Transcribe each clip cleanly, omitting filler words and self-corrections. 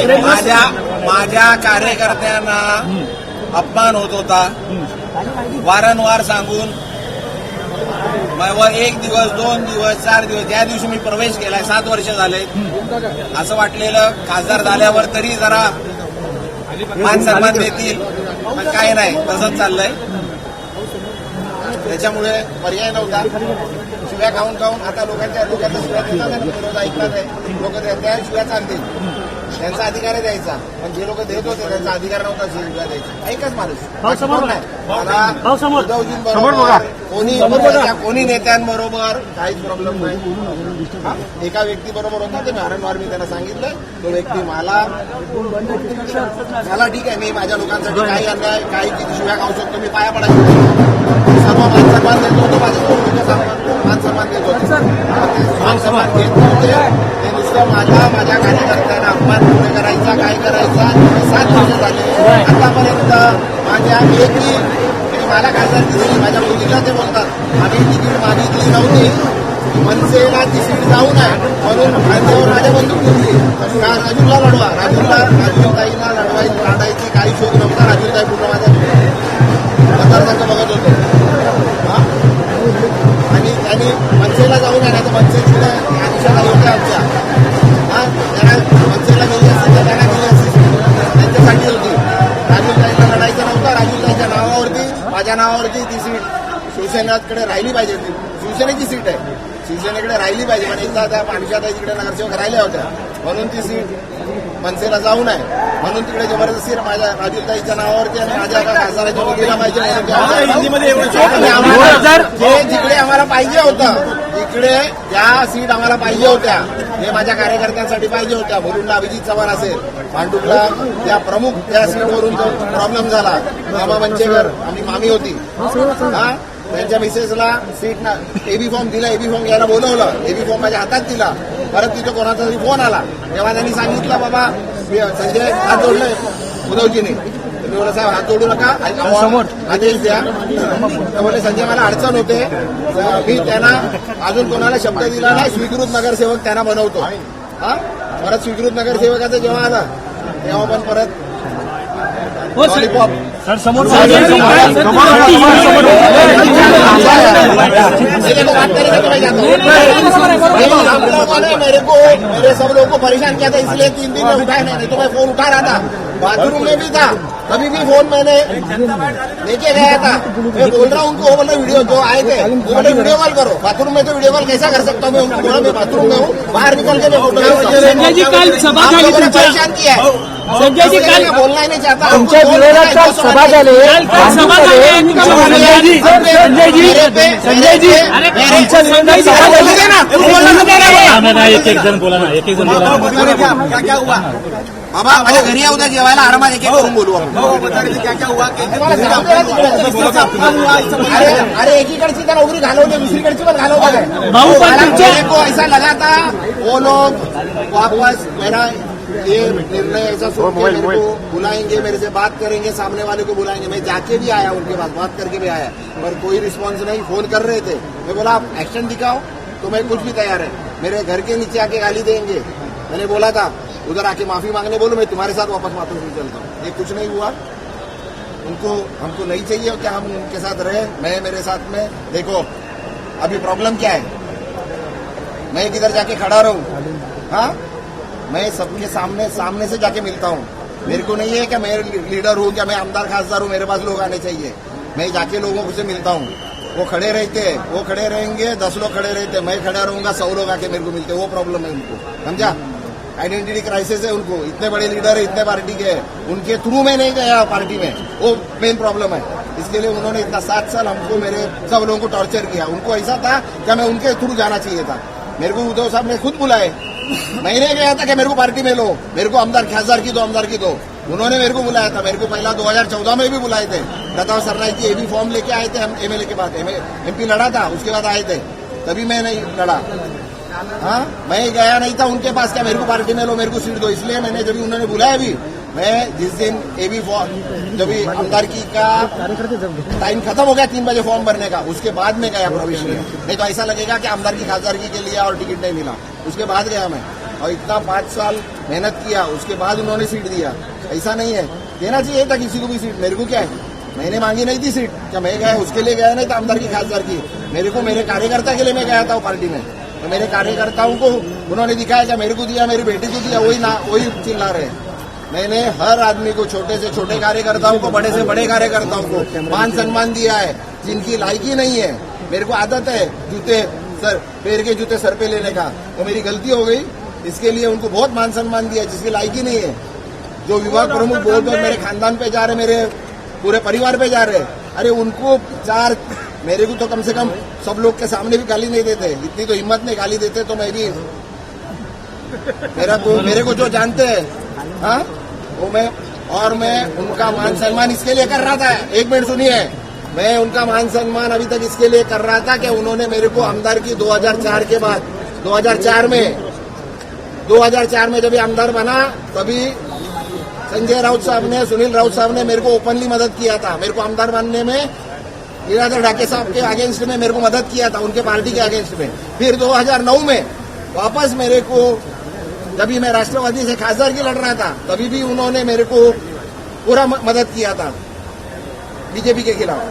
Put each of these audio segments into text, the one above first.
माझ्या कार्यकर्त्यांना अपमान होत होता वारंवार सांगून. एक दिवस 2 दिवस 4 दिवस ज्या दिवशी मी प्रवेश केलाय 7 वर्ष झाले असं वाटलेलं खासदार झाल्यावर तरी जरा मान सन्मान देतील, पण काही नाही, तसंच चाललंय. त्याच्यामुळे पर्याय नव्हता. शिव्या खाऊन खाऊन आता लोकांच्या शिव्या देतात, विरोध ऐकतात आहे, लोक त्या शिव्या चालतील. त्यांचा अधिकार आहे द्यायचा, पण जे लोक देत होते त्यांचा अधिकार नव्हता शिव्या द्यायचा. ऐकच माणूस उद्धवजींबरोबर कोणी नेत्यांबरोबर काहीच प्रॉब्लेम नाही. एका व्यक्तीबरोबर होता ते वारंवार मी त्यांना सांगितलं, तो व्यक्ती मला ठीक आहे, मी माझ्या लोकांसाठी काही अन्याय काही किती शिव्या खाऊ शकतो, मी पाया पडायचो, सर्व मान सन्मान देत होतो, माझ्या मान सन्मान देत होते. मान सन्मान घेत होते ते नुसतं माझ्या कार्यकर्त्यांना अपमान पुढे करायचा, काय करायचा. 7 वर्ष झाले आतापर्यंत माझ्या मला खासदार दिली, माझ्या मुलीला ते बोलतात आम्ही तिकीट मागितली नव्हती, मनसेला ती सीट जाऊ नये म्हणून खांद्यावर माझ्या बंदूक घेतली. राजूला लढवा, राजूताईंना लढायची काही शोध नव्हता. राजूताई पूर्ण माझ्या मतदारसंघ बघत होते आणि त्यांनी मनसेला जाऊ नये, नाही तर मनसेकडे निशाणा होत्या आमच्या. त्यांना मनसेला गेली असती तर त्यांना गेली असती, त्यांच्यासाठी होती. राजूताईंना लढायचं नव्हतं. राजूताईच्या नावावरती माझ्या नावावरती ती सीट शिवसेनेकडे राहिली पाहिजे. शिवसेनेची सीट आहे, शिवसेनेकडे राहिली पाहिजे, पण एकदा त्या पाणीशाताई तिकडे नगरसेवक राहिल्या होत्या म्हणून ती सीट मनसेला जाऊ नये म्हणून तिकडे जबरदस्ती माझ्या राजूताईच्या नावावरती आणि माझ्या खासदाराच्या मुलीला पाहिजे जिकडे आम्हाला पाहिजे होतं, तिकडे त्या सीट आम्हाला पाहिजे होत्या, हे माझ्या कार्यकर्त्यांसाठी पाहिजे होत्या. मुलुंडला अभिजित चव्हाण असेल, भांडुपला त्या प्रमुख त्या सीटवरून जो प्रॉब्लेम झाला, मामा मंचेकर आम्ही मामी होती, त्यांच्या मिसेसला सीट ना एबी फॉर्म दिला, एबी फॉर्म घ्यायला बोलवलं, एबी फॉर्म माझ्या हातात दिला. परत तिथं कोणाचा तरी फोन आला, तेव्हा त्यांनी सांगितलं बाबा संजय हात जोडले उद्धवजीने, तुम्ही बोला साहेब हात जोडू नका, आदेश द्या. बोलले संजय मला अडचण होते, मी त्यांना अजून कोणाला शब्द दिला नाही, स्वीकृत नगरसेवक त्यांना बनवतो. परत स्वीकृत नगरसेवकाचं जेव्हा आलं तेव्हा पण परत लॉलीपॉप समोर मेरे सब लोगों को परेशान किया था, इसलिए 3 दिन में उठाया नहीं, तो मैं फोन उठा रहा था, बाथरूम में भी था, तभी भी फोन मैंने लेके गया था. मैं बोल रहा हूँ उनको, वो बोला वीडियो जो आए थे वो बोले वीडियो कॉल करो. बाथरूम में तो वीडियो कॉल कैसा कर सकता हूँ मैं, उनको बोला मैं बाथरूम में हूँ, बाहर निकल के मैं संजय जी काल सभा झाली, परेशान किया है. संजय जी काल बोलना ही नहीं चाहता. तुमच्या विरोधात सभा झाली, एक जण बोला ना, एक जण बोला. क्या हुआ बाबा, माझ्या घरी येऊ द्या जेवायला, आरामात एक करून बोलू. क्या हुआ? अरे एकीकडची तर नोकरी घालवली, दुसरीकडची पण घालवली. ऐसा लगा था वो लोग वापस मेरा ये निर्णय ऐसा सोच के मेरे को बुलाएंगे, मेरे से बात करेंगे, सामने वाले को बुलाएंगे. मैं जाके भी आया उनके पास, बात करके भी आया, पर कोई रिस्पॉन्स नहीं. फोन कर रहे थे, मैं बोला आप एक्शन दिखाओ तो मैं कुछ भी तैयार है. मेरे घर के नीचे आके गाली देंगे, मैंने बोला था उधर आके माफी मांगने बोलो, मैं तुम्हारे साथ वापस माफी नहीं चलता हूँ. ये कुछ नहीं हुआ. उनको हमको नहीं चाहिए क्या हम उनके साथ रहे, मैं मेरे साथ में. देखो अभी प्रॉब्लम क्या है, मैं किधर जाके खड़ा रहूं? हाँ, मैं सबके सामने से जाके मिलता हूँ. मेरे को नहीं है कि मैं लीडर हूँ, क्या मैं आमदार खासदार हूँ, मेरे पास लोग आने चाहिए. मैं जाके लोगों से मिलता हूँ. वो खड़े रहते, वो खड़े रहेंगे, 10 लोग खड़े रहते, मैं खड़ा रहूंगा, 100 लोग आके मेरे को मिलते. वो प्रॉब्लम है उनको, समझा? आइडेंटिटी क्राइसिस है उनको. इतने बड़े लीडर है, इतने पार्टी के, उनके थ्रू में नहीं गया पार्टी में, वो मेन प्रॉब्लम है. इसके लिए उन्होंने इतना 7 साल हमको, मेरे सब लोगों को टॉर्चर किया. उनको ऐसा था कि मैं उनके थ्रू जाना चाहिए था. मेरे को उद्धव साहब ने खुद बुलाए, मैंने गया था कि मेरे को पार्टी में लो, मेरे को आमदार खासदार की दो. उन्होंने मेरे को बुलाया था. मेरे को पहला 2014 में भी बुलाए थे. प्रताप सरनाईक की एबी फॉर्म लेके आए थे हम, एमएलए के बाद एमपी लड़ा था, उसके बाद आए थे, तभी मैं नहीं लड़ा. हाँ, मैं गया नहीं था उनके पास, क्या मेरे को पार्टी में लो, मेरे को सीट दो. इसलिए मैंने जब उन्होंने बुलाया भी, मैं जिस दिन एबी फॉर्म जब आमदार की का टाइम खत्म हो गया 3 बजे फॉर्म भरने का, उसके बाद में गया प्रवेश में. नहीं तो ऐसा लगेगा कि आमदार की खासदारकी के लिए और टिकट नहीं मिला, उसके बाद गया मैं. और इतना 5 साल मेहनत किया, उसके बाद उन्होंने सीट दिया। ऐसा नहीं है, देना चाहिए था किसी को भी सीट। मेरे को क्या है, मैंने मांगी नहीं थी सीट, क्या मैं गया उसके लिए गया नहीं था आमदार की खासदार की। मेरे को मेरे कार्यकर्ता के लिए मैं गया था वो पार्टी में, तो मेरे कार्यकर्ताओं को उन्होंने दिखाया क्या मेरे को दिया, मेरी बेटी को दिया, वही चिल्ला रहे हैं। मैंने हर आदमी को, छोटे से छोटे कार्यकर्ताओं को, बड़े से बड़े कार्यकर्ताओं को मान सम्मान दिया है। जिनकी लायकी नहीं है, मेरे को आदत है जूते सर पैर के जूते सर पे लेने का, वो मेरी गलती हो गई, इसके लिए उनको बहुत मान सम्मान दिया। जिसकी लायकी नहीं है, जो विभाग प्रमुख बोल मेरे खानदान पे जा रहे, मेरे पूरे परिवार पे जा रहे, अरे उनको मेरे को तो कम से कम सब लोग के सामने भी गाली नहीं देते, इतनी तो हिम्मत नहीं, गाली देते तो मैं भी मेरे को जो जानते हैं, हाँ वो मैं उनका मान सम्मान इसके लिए कर रहा था। एक मिनट सुनिए, मैं उनका मान सम्मान अभी तक इसके लिए कर रहा था कि उन्होंने मेरे को आमदार की 2004 के बाद 2004 में जब ये आमदार बना, तभी संजय राउत साहब ने, सुनील राउत साहब ने मेरे को ओपनली मदद किया था। मेरे को आमदार बनने में लीलाधर ढाके साहब के अगेंस्ट में मेरे को मदद किया था, उनके पार्टी के अगेंस्ट में। फिर 2009 में वापस मेरे को, जब भी मैं राष्ट्रवादी से खासदार की लड़ रहा था, तभी भी उन्होंने मेरे को पूरा मदद किया था बीजेपी के खिलाफ।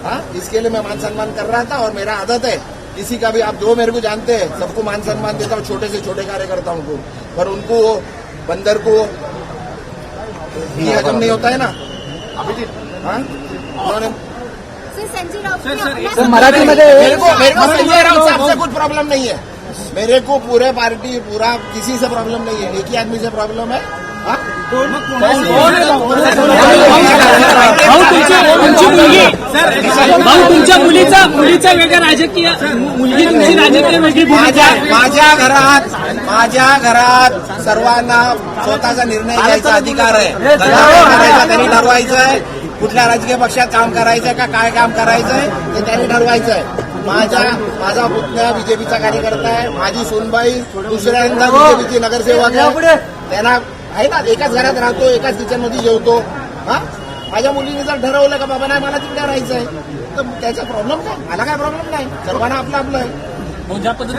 हाँ, इसके लिए मैं मान सम्मान कर रहा था। और मेरा आदत है, किसी का भी, आप जो मेरे को जानते हैं, सबको मान सम्मान देता हूँ, छोटे से छोटे कार्यकर्ताओं को। पर उनको बंदर को ये हजम नहीं होता है ना। हाँ, उन्होंने सर मराठीमध्ये मेरे को संजय राउत साहब से कुछ प्रॉब्लम नहीं है, मेरे को पूरे पार्टी किसी से प्रॉब्लम नहीं है, एक ही आदमी से प्रॉब्लम है। हाँ? भाऊ तुमच्या मुलीचा वेगळा राजकीय, मुलगी तुमची राजकीय वेगळी भूमिका आहे. माझ्या घरात सर्वांना स्वतःचा निर्णय घ्यायचा अधिकार आहे. त्यांनी ठरवायचं आहे कुठल्या राजकीय पक्षात काम करायचंय का, काय काम करायचंय ते त्यांनी ठरवायचं आहे. माझा पुतण्या बीजेपीचा कार्यकर्ता आहे, माझी सूनबाई दुसऱ्यांदा बीजेपीची नगरसेवक आहे. त्यांना आहे ना, एकाच घरात राहतो, एकाच किचनमध्ये जेवतो. हा, माझ्या मुलीने जर ठरवलं का बाबा नाही मला तिकडे राहायचंय, तर त्याचा प्रॉब्लेम काय, मला काय प्रॉब्लेम नाही. सर्वांना आपलं आपलं आहे.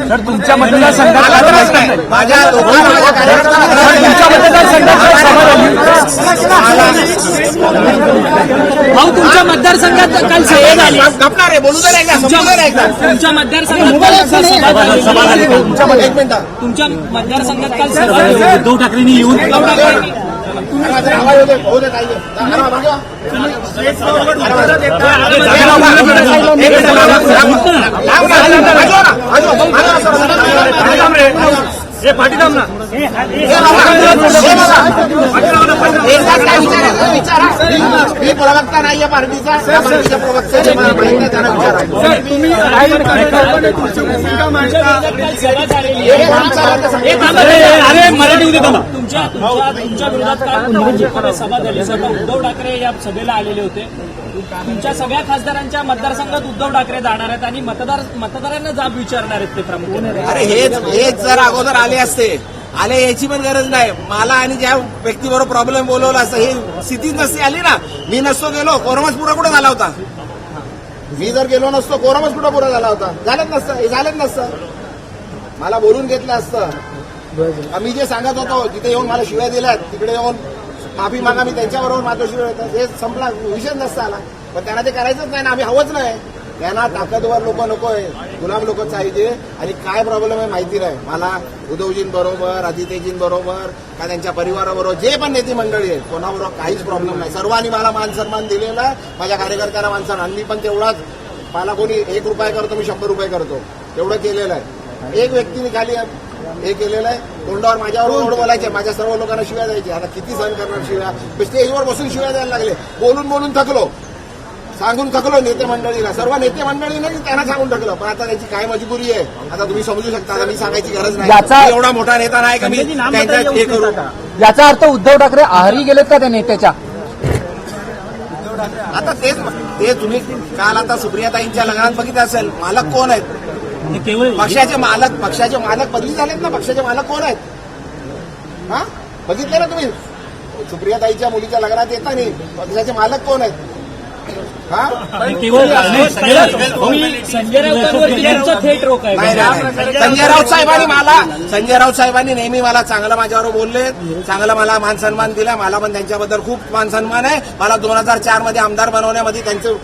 सर तुमच्या मतदारसंघात भाऊ तुमच्या मतदारसंघात काल सभा झाली. गपणार आहे, बोलू दे एकदा, समजू दे एकदा. तुमच्या मतदारसंघात सभा झाली. एक मिनिट, तुमच्या मतदारसंघात काल सभा झाली. उद्धव ठाकरेंनी येऊन आवाज होऊ दे, काही मी प्रवक्ता नाहीये पार्टीचा, प्रवक्ता त्यांना अरे मराठी उद्या थांबा. तुमच्या विरोधात काल सभा झाली. सभा उद्धव ठाकरे या सभेला आलेले होते. तुमच्या सगळ्या खासदारांच्या मतदारसंघात उद्धव ठाकरे जाणार आहेत आणि मतदारांना जाब विचारणार आहेत ते प्रामुख्याने. अरे हेच जर अगोदर आले असते, आले याची पण गरज नाही. मला आणि ज्या व्यक्तीबरोबर प्रॉब्लेम बोलवला असतं, ही स्थितीच नसती आली ना. मी नसतो गेलो, कोरमच पुरा कुठं झाला होता. मी जर गेलो नसतो, कोरमच कुठं पुरा झाला होता. झालंच नसतं. मला बोलून घेतलं असतं. मी जे सांगत होतो, तिथे येऊन मला शिव्या दिल्यात, तिकडे येऊन माफी मागा, मी त्यांच्याबरोबर मातोश्री होतात, हे संपला, विषय नसता आला. पण त्यांना ते करायचंच नाही ना, आम्ही हवंच नाही. त्यांना ताकदवर लोक नकोय, गुलाम लोक पाहिजे. आणि काय प्रॉब्लेम आहे माहिती नाही मला. उद्धवजींबरोबर, आदित्यजींबरोबर, का त्यांच्या परिवाराबरोबर, जे पण नेते मंडळी आहेत, कोणाबरोबर काहीच प्रॉब्लेम नाही. सर्वांनी मला मान सन्मान दिलेला आहे. माझ्या कार्यकर्त्यांना मान सन्मान, मी पण तेवढाच. मला कोणी 1 रुपया करतो, मी 100 रुपये करतो, तेवढं केलेलं आहे. एक व्यक्तीने खाली हे केलेलं आहे. तोंडावर माझ्यावर गोड बोलायचे, माझ्या सर्व लोकांना शिव्या द्यायचे. आता किती सहन करणार शिव्या. स्टेजवर बसून शिव्या द्यायला लागले. बोलून थकलो, सांगून थकलो नेते मंडळीला. सर्व नेते मंडळीने त्यांना सांगून टाकलं. पण आता त्याची काय मजबुरी आहे, आता तुम्ही समजू शकता. आता मी सांगायची गरज नाही. एवढा मोठा नेता नाही का मी त्यांच्यात हे करू. याचा अर्थ उद्धव ठाकरे आहारी गेलेत का त्या नेत्याच्या? आता ते तुम्ही काल आता सुप्रियाताईंच्या लग्नात बघितलं असेल, मालक कोण आहेत. पक्षाचे मालक बदली झालेत ना. पक्षाचे मालक कोण आहेत, हा बघितले ना तुम्ही. सुप्रियाताईच्या मुलीच्या लग्नात येता नाही, पक्षाचे मालक कोण आहेत. हा? केवळ संजय राऊतांवरती यांचा थेट रोख आहे. नाही संजय राऊत साहेबांनी नेहमी मला चांगलं माझ्यावर बोलले, चांगलं मला मान सन्मान दिला. मला पण त्यांच्याबद्दल खूप मान सन्मान आहे. मला 2004 मध्ये आमदार बनवण्यामध्ये त्यांचं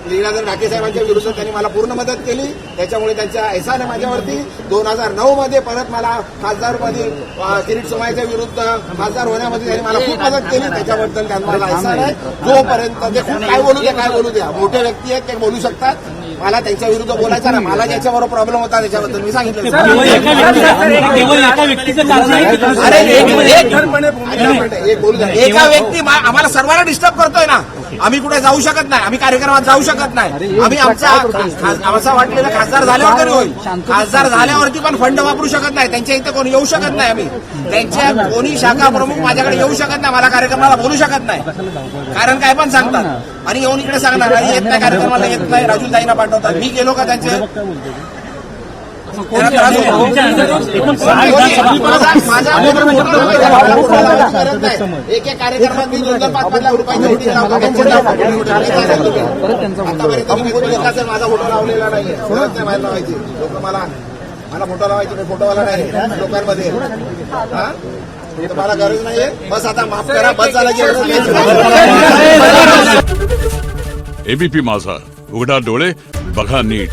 लीलाधर ढाके साहेबांच्या विरुद्ध त्यांनी मला पूर्ण मदत केली. त्याच्यामुळे त्यांचा एहसान आहे माझ्यावरती. 2009 मध्ये परत मला खासदारमध्ये किरीट सोमायच्या विरुद्ध खासदार होण्यामध्ये त्यांनी मला खूप मदत केली. त्याच्याबद्दल त्यांना मला एहसान आहे. जोपर्यंत ते खूप काय बोलू द्या, मोठे व्यक्ती आहेत, ते बोलू शकतात. मला त्यांच्या विरुद्ध बोलायचं ना, मला ज्याच्याबरोबर प्रॉब्लेम होता त्याच्याबद्दल मी सांगितलं. केवळ एका व्यक्तीचं कारण आहे. अरे एक बोलू द्या. एका व्यक्ती आम्हाला सर्वांना डिस्टर्ब करतोय ना. आम्ही कुठे जाऊ शकत नाही, आम्ही कार्यक्रमात जाऊ शकत नाही. आम्ही आमचा वाटलेला खासदार झाल्यावर तरी होईल. खासदार झाल्यावरती पण फंड वापरू शकत नाही. त्यांच्या इथे कोणी येऊ शकत नाही. आम्ही त्यांच्या कोणी शाखा प्रमुख माझ्याकडे येऊ शकत नाही. मला कार्यक्रमाला बोलू शकत नाही, कारण काय पण सांगतात आणि येऊन इकडे सांगणार आणि येत नाही, कार्यक्रमाला येत नाही, राजू ताईंना पाठवतात. मी गेलो का त्यांचे त्यांना त्रास होतो. एक एक कार्यक्रमात मी 2-5 लाख रुपयाची होती माझा फोटो लावलेला नाहीये. माहिती लावायची लोक मला फोटो लावायचे, फोटोवाला नाही लोकांमध्ये. मला गरज नाहीये. बस आता माफ करा, बस झाला की एबीपी माझा, उघडा डोळे बघा नीट.